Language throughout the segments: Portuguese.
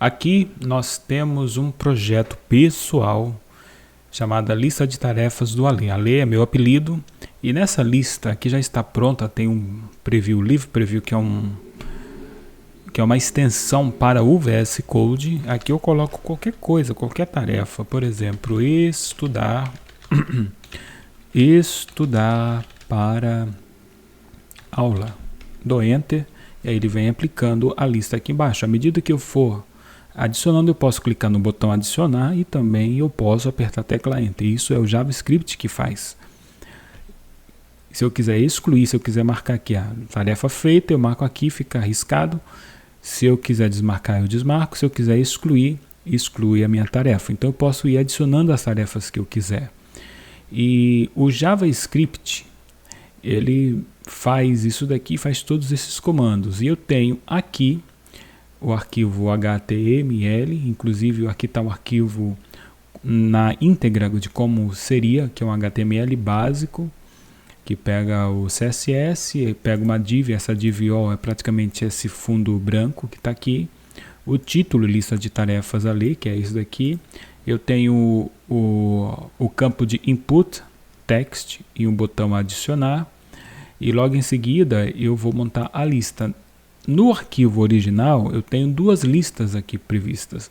Aqui nós temos um projeto pessoal chamado Lista de Tarefas do Ale. Ale é meu apelido e nessa lista aqui já está pronta, tem um preview, Live Preview, que é uma extensão para o VS Code. Aqui eu coloco qualquer coisa, qualquer tarefa, por exemplo, estudar para aula. Dou Enter e aí ele vem aplicando a lista aqui embaixo. À medida que eu for adicionando, eu posso clicar no botão adicionar e também eu posso apertar a tecla Enter. Isso é o JavaScript que faz. Se eu quiser excluir, se eu quiser marcar aqui a tarefa feita, eu marco aqui, fica arriscado. Se eu quiser desmarcar, eu desmarco. Se eu quiser excluir, exclui a minha tarefa. Então eu posso ir adicionando as tarefas que eu quiser. E o JavaScript, ele faz isso daqui, faz todos esses comandos. E eu tenho aqui o arquivo HTML, inclusive aqui está o arquivo na íntegra de como seria, que é um HTML básico, que pega o CSS, pega uma div, essa div all é praticamente esse fundo branco que está aqui, o título, lista de tarefas ali, que é isso daqui, eu tenho o campo de input, text e um botão adicionar, e logo em seguida eu vou montar a lista. No arquivo original eu tenho duas listas aqui previstas,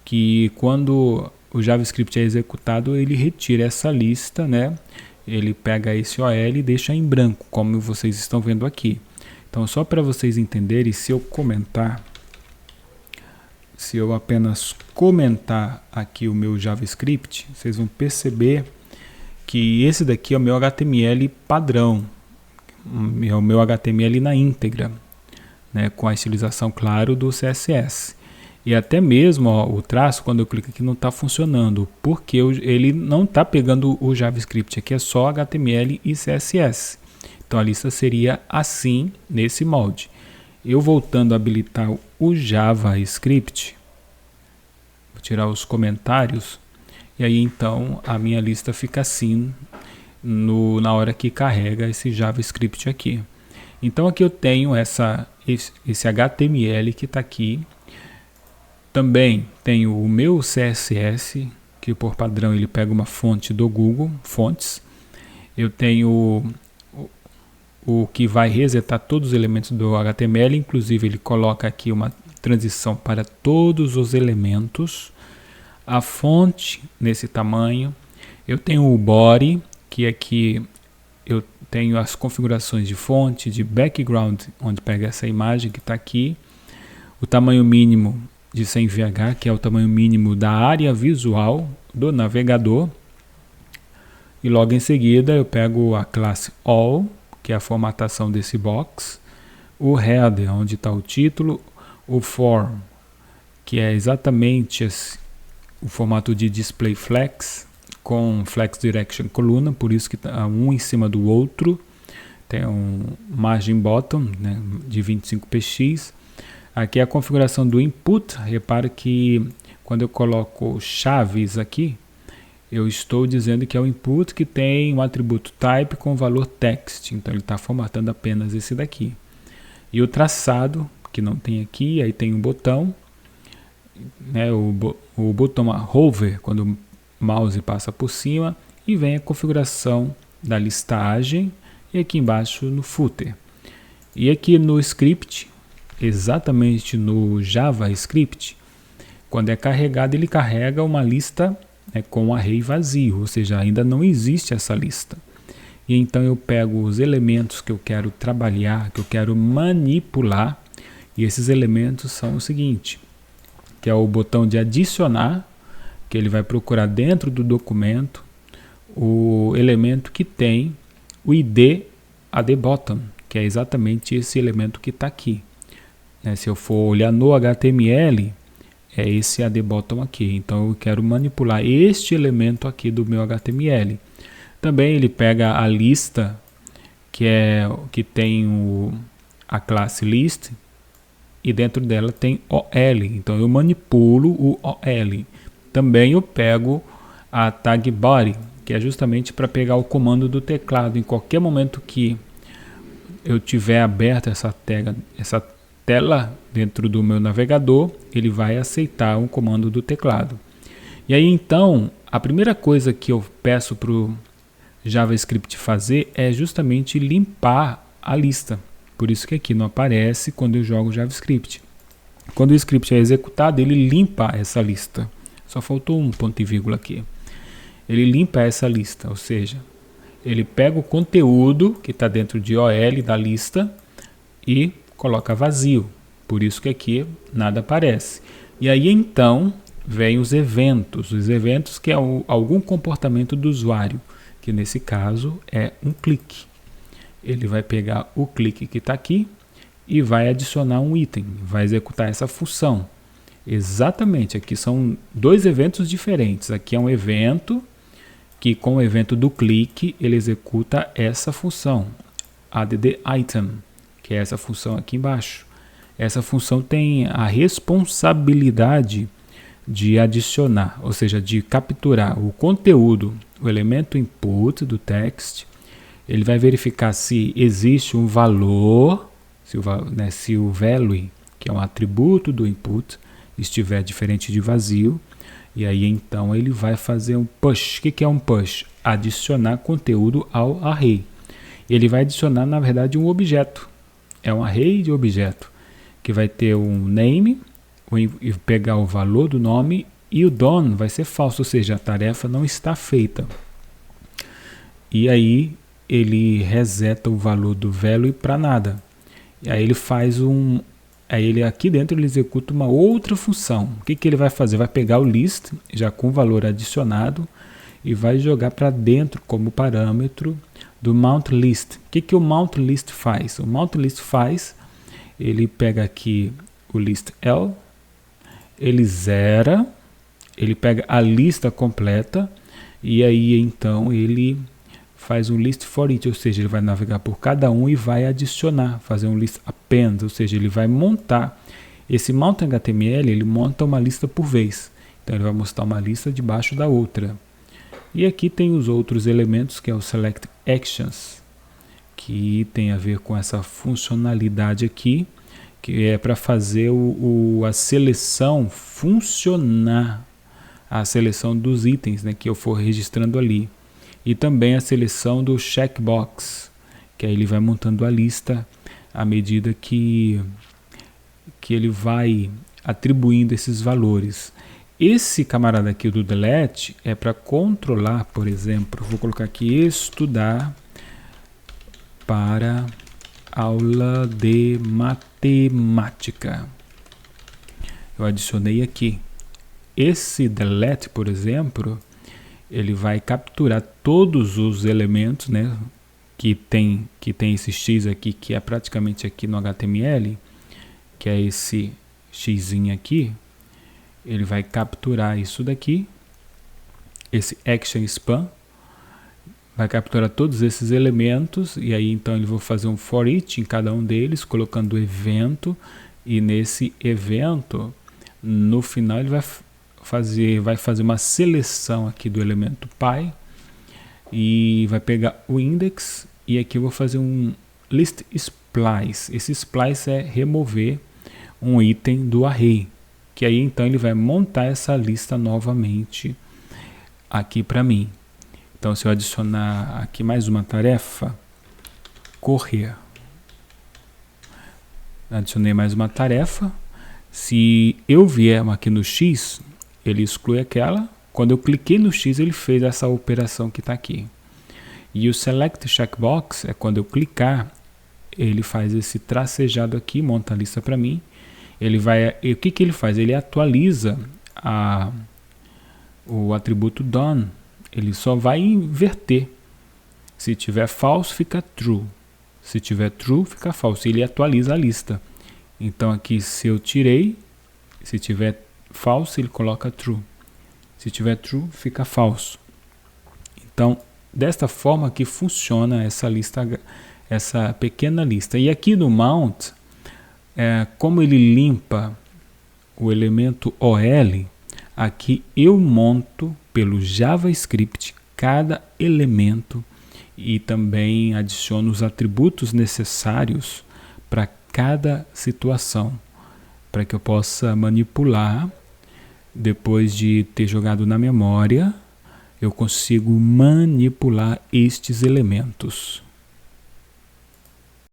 que quando o JavaScript é executado ele retira essa lista, né? Ele pega esse OL e deixa em branco, como vocês estão vendo aqui. Então só para vocês entenderem, se eu apenas comentar aqui o meu JavaScript, vocês vão perceber que esse daqui é o meu HTML padrão, é o meu HTML na íntegra, né, com a estilização, claro, do CSS. E até mesmo o traço, quando eu clico aqui, não está funcionando, porque ele não está pegando o JavaScript, aqui é só HTML e CSS. Então a lista seria assim, nesse molde. Eu voltando a habilitar o JavaScript, vou tirar os comentários, e aí então a minha lista fica assim na hora que carrega esse JavaScript aqui. Então aqui eu tenho esse HTML que está aqui. Também tenho o meu CSS, que por padrão ele pega uma fonte do Google, fontes. Eu tenho o que vai resetar todos os elementos do HTML, inclusive ele coloca aqui uma transição para todos os elementos. A fonte nesse tamanho. Eu tenho o body, que aqui eu tenho as configurações de fonte, de background, onde pega essa imagem que está aqui. O tamanho mínimo de 100 VH, que é o tamanho mínimo da área visual do navegador. E logo em seguida eu pego a classe all, que é a formatação desse box. O header, onde está o título. O form, que é exatamente o formato de display flex, com flex direction coluna, por isso que está um em cima do outro. Tem um margin bottom, né, de 25px. Aqui é a configuração do input. Repare que quando eu coloco chaves aqui, eu estou dizendo que é o input que tem um atributo type com valor text. Então ele está formatando apenas esse daqui. E o traçado, que não tem aqui, aí tem um botão, né, o botão hover, quando o mouse passa por cima, e vem a configuração da listagem, e aqui embaixo no footer. E aqui no script, exatamente no JavaScript, quando é carregado, ele carrega uma lista, né, com um array vazio, ou seja, ainda não existe essa lista. E então eu pego os elementos que eu quero trabalhar, que eu quero manipular, e esses elementos são o seguinte, que é o botão de adicionar, que ele vai procurar dentro do documento o elemento que tem o ID AddBottom, que é exatamente esse elemento que está aqui. Se eu for olhar no HTML, é esse AddBottom aqui. Então eu quero manipular este elemento aqui do meu HTML. Também ele pega a lista que tem a classe list, e dentro dela tem OL. Então eu manipulo o OL. Também eu pego a tag body, que é justamente para pegar o comando do teclado. Em qualquer momento que eu tiver aberto essa tela dentro do meu navegador, ele vai aceitar um comando do teclado. E aí então, a primeira coisa que eu peço para o JavaScript fazer é justamente limpar a lista. Por isso que aqui não aparece quando eu jogo JavaScript. Quando o script é executado, ele limpa essa lista. Só faltou um ponto e vírgula aqui. Ele limpa essa lista, ou seja, ele pega o conteúdo que está dentro de OL da lista e coloca vazio. Por isso que aqui nada aparece. E aí então vem os eventos que é algum comportamento do usuário, que nesse caso é um clique. Ele vai pegar o clique que está aqui e vai adicionar um item, vai executar essa função. Exatamente, aqui são dois eventos diferentes. Aqui é um evento que com o evento do clique ele executa essa função, addItem, que é essa função aqui embaixo. Essa função tem a responsabilidade de adicionar, ou seja, de capturar o conteúdo, o elemento input do text. Ele vai verificar se existe um valor, se o value, que é um atributo do input, estiver diferente de vazio. E aí então ele vai fazer um push. O que é um push? Adicionar conteúdo ao array. Ele vai adicionar, na verdade, um objeto. É um array de objeto, que vai ter um name, e pegar o valor do nome, e o done vai ser falso, ou seja, a tarefa não está feita. E aí ele reseta o valor do value para nada. E aí ele faz aqui dentro ele executa uma outra função. O que ele vai fazer? Vai pegar o list, já com o valor adicionado, e vai jogar para dentro como parâmetro do mountList. O que o mountList faz? O mountList faz, ele pega aqui o list L, ele zera, ele pega a lista completa, e aí então ele faz um list for each, ou seja, ele vai navegar por cada um e vai adicionar, fazer um list append, ou seja, ele vai montar. Esse mount.html, ele monta uma lista por vez. Então ele vai mostrar uma lista debaixo da outra. E aqui tem os outros elementos, que é o select actions, que tem a ver com essa funcionalidade aqui, que é para fazer a seleção funcionar, a seleção dos itens, né, que eu for registrando ali. E também a seleção do checkbox, que aí ele vai montando a lista à medida que ele vai atribuindo esses valores. Esse camarada aqui do delete é para controlar, por exemplo, vou colocar aqui estudar para aula de matemática. Eu adicionei aqui. Esse delete, por exemplo, ele vai capturar todos os elementos, né, que tem esse X aqui, que é praticamente aqui no HTML, que é esse Xzinho aqui. Ele vai capturar isso daqui, esse action span, vai capturar todos esses elementos, e aí então ele vai fazer um for each em cada um deles, colocando o evento, e nesse evento, no final ele vai fazer uma seleção aqui do elemento pi, e vai pegar o index, e aqui eu vou fazer um list splice. Esse splice é remover um item do array, que aí então ele vai montar essa lista novamente aqui para mim. Então se eu adicionar aqui mais uma tarefa, correr, adicionei mais uma tarefa, se eu vier aqui no X, ele exclui aquela. Quando eu cliquei no X, ele fez essa operação que está aqui. E o select checkbox é quando eu clicar, ele faz esse tracejado aqui, monta a lista para mim. E o que ele faz? Ele atualiza o atributo done. Ele só vai inverter. Se tiver false, fica true. Se tiver true, fica false. Ele atualiza a lista. Então aqui, se eu tirei, se tiver false, ele coloca true. Se tiver true, fica falso. Então, desta forma que funciona essa lista, essa pequena lista. E aqui no mount, como ele limpa o elemento OL, aqui eu monto pelo JavaScript cada elemento e também adiciono os atributos necessários para cada situação, para que eu possa manipular. Depois de ter jogado na memória, eu consigo manipular estes elementos.